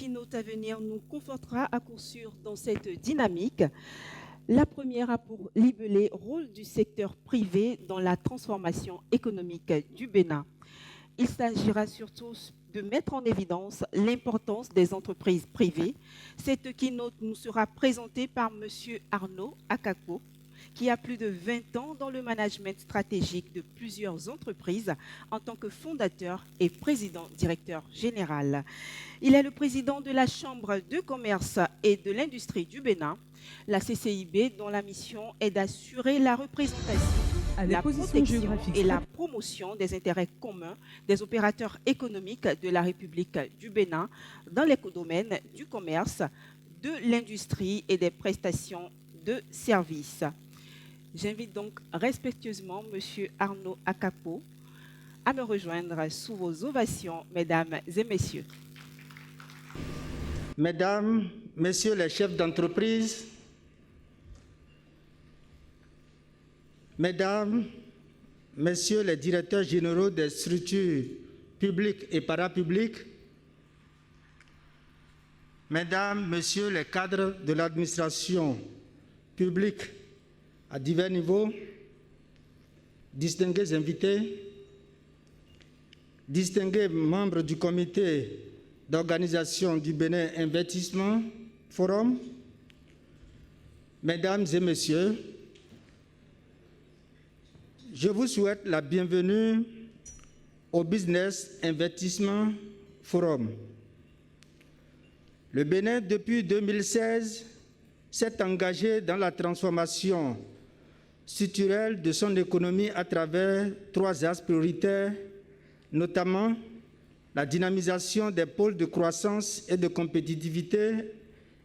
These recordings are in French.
keynote à venir nous confortera à coup sûr dans cette dynamique. La première a pour libellé rôle du secteur privé dans la transformation économique du Bénin. Il s'agira surtout de mettre en évidence l'importance des entreprises privées. Cette keynote nous sera présentée par M. Arnaud Akako, qui a plus de 20 ans dans le management stratégique de plusieurs entreprises en tant que fondateur et président-directeur général. Il est le président de la Chambre de commerce et de l'industrie du Bénin, la CCIB, dont la mission est d'assurer la représentation, la protection et la promotion des intérêts communs des opérateurs économiques de la République du Bénin dans les domaines du commerce, de l'industrie et des prestations de services. J'invite donc respectueusement M. Arnaud Akako à me rejoindre sous vos ovations, mesdames et messieurs. Mesdames, Messieurs les chefs d'entreprise, Mesdames, Messieurs les directeurs généraux des structures publiques et parapubliques, Mesdames, Messieurs les cadres de l'administration publique à divers niveaux, distingués invités, distingués membres du comité d'organisation du Bénin Investissement Forum, Mesdames et Messieurs, je vous souhaite la bienvenue au Business Investissement Forum. Le Bénin, depuis 2016, s'est engagé dans la transformation structurelle de son économie à travers 3 axes prioritaires, notamment la dynamisation des pôles de croissance et de compétitivité,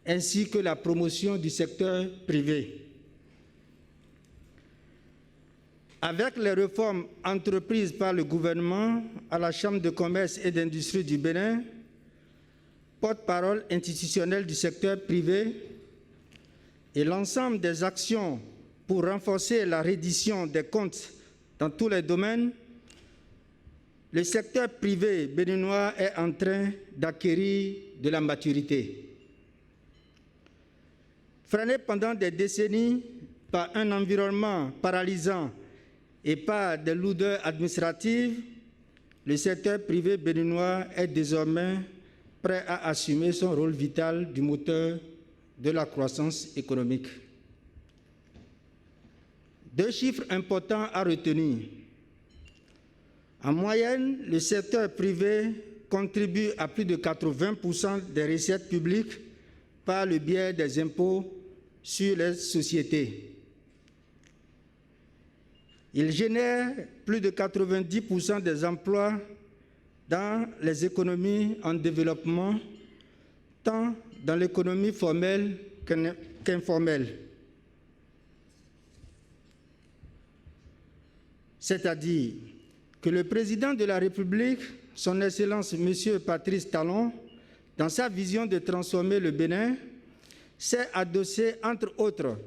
ainsi que la promotion du secteur privé. Avec les réformes entreprises par le gouvernement à la Chambre de commerce et d'industrie du Bénin, porte-parole institutionnelle du secteur privé, et l'ensemble des actions pour renforcer la reddition des comptes dans tous les domaines, le secteur privé béninois est en train d'acquérir de la maturité. Freiné pendant des décennies par un environnement paralysant et par des lourdeurs administratives, le secteur privé béninois est désormais prêt à assumer son rôle vital du moteur de la croissance économique. 2 chiffres importants à retenir. En moyenne, le secteur privé contribue à plus de 80% des recettes publiques par le biais des impôts sur les sociétés. Il génère plus de 90% des emplois dans les économies en développement, tant dans l'économie formelle qu'informelle. C'est-à-dire que le président de la République, son Excellence M. Patrice Talon, dans sa vision de transformer le Bénin, s'est adossé, entre autres,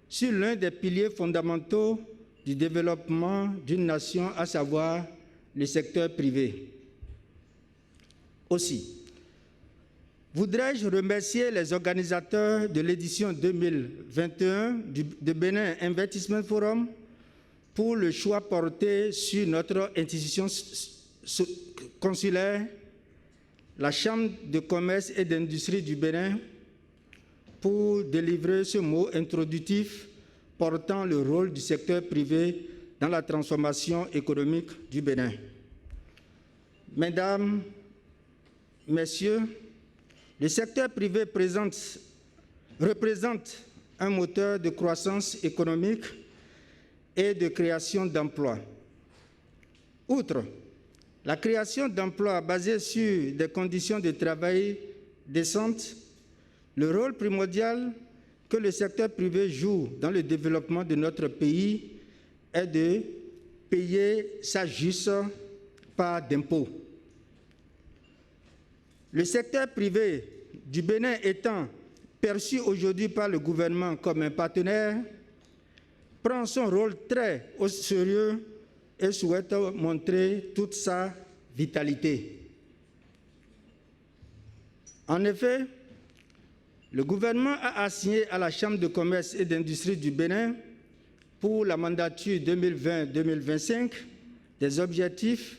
sur l'un des piliers fondamentaux du développement d'une nation, à savoir le secteur privé. Aussi, voudrais-je remercier les organisateurs de l'édition 2021 de Bénin Investissement Forum pour le choix porté sur notre institution consulaire, la Chambre de commerce et d'industrie du Bénin, pour délivrer ce mot introductif portant le rôle du secteur privé dans la transformation économique du Bénin. Mesdames, Messieurs, le secteur privé représente un moteur de croissance économique et de création d'emplois. Outre la création d'emplois basés sur des conditions de travail décentes, le rôle primordial que le secteur privé joue dans le développement de notre pays est de payer sa juste part d'impôts. Le secteur privé du Bénin étant perçu aujourd'hui par le gouvernement comme un partenaire, prend son rôle très au sérieux et souhaite montrer toute sa vitalité. En effet, le gouvernement a assigné à la Chambre de commerce et d'industrie du Bénin pour la mandature 2020-2025 des objectifs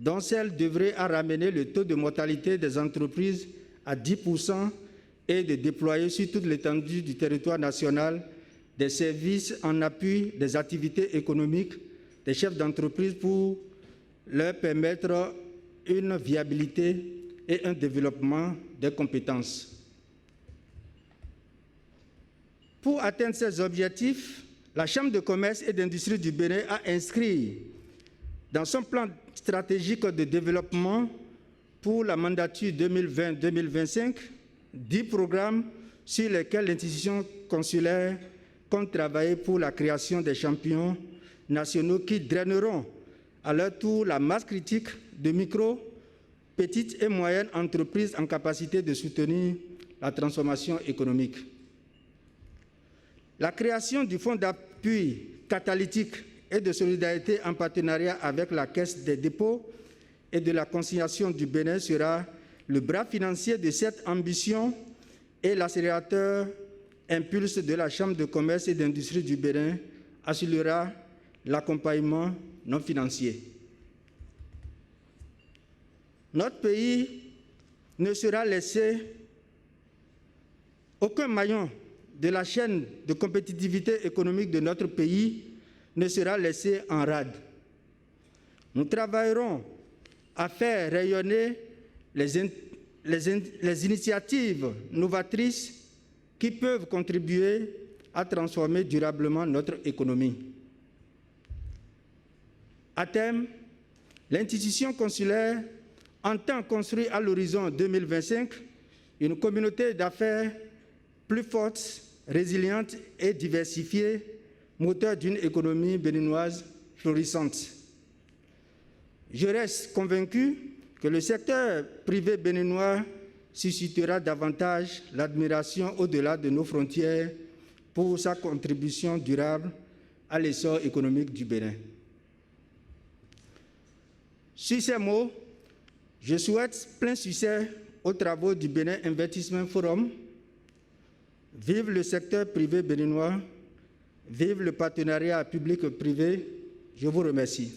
dont celle devrait ramener le taux de mortalité des entreprises à 10% et de déployer sur toute l'étendue du territoire national des services en appui des activités économiques des chefs d'entreprise pour leur permettre une viabilité et un développement des compétences. Pour atteindre ces objectifs, la Chambre de commerce et d'industrie du Bénin a inscrit dans son plan stratégique de développement pour la mandature 2020-2025 10 programmes sur lesquels l'institution consulaire compte travailler pour la création des champions nationaux qui draineront à leur tour la masse critique de micro, petites et moyennes entreprises en capacité de soutenir la transformation économique. La création du fonds d'appui catalytique et de solidarité en partenariat avec la Caisse des dépôts et de la consignation du Bénin sera le bras financier de cette ambition et l'accélérateur impulse de la Chambre de commerce et d'industrie du Bénin assurera l'accompagnement non financier. Notre pays ne sera laissé, aucun maillon de la chaîne de compétitivité économique de notre pays ne sera laissé en rade. Nous travaillerons à faire rayonner les initiatives novatrices qui peuvent contribuer à transformer durablement notre économie. À terme, l'institution consulaire entend construire à l'horizon 2025 une communauté d'affaires plus forte, résiliente et diversifiée, moteur d'une économie béninoise florissante. Je reste convaincu que le secteur privé béninois suscitera davantage l'admiration au-delà de nos frontières pour sa contribution durable à l'essor économique du Bénin. Sur ces mots, je souhaite plein succès aux travaux du Bénin Investissement Forum. Vive le secteur privé béninois, vive le partenariat public-privé. Je vous remercie.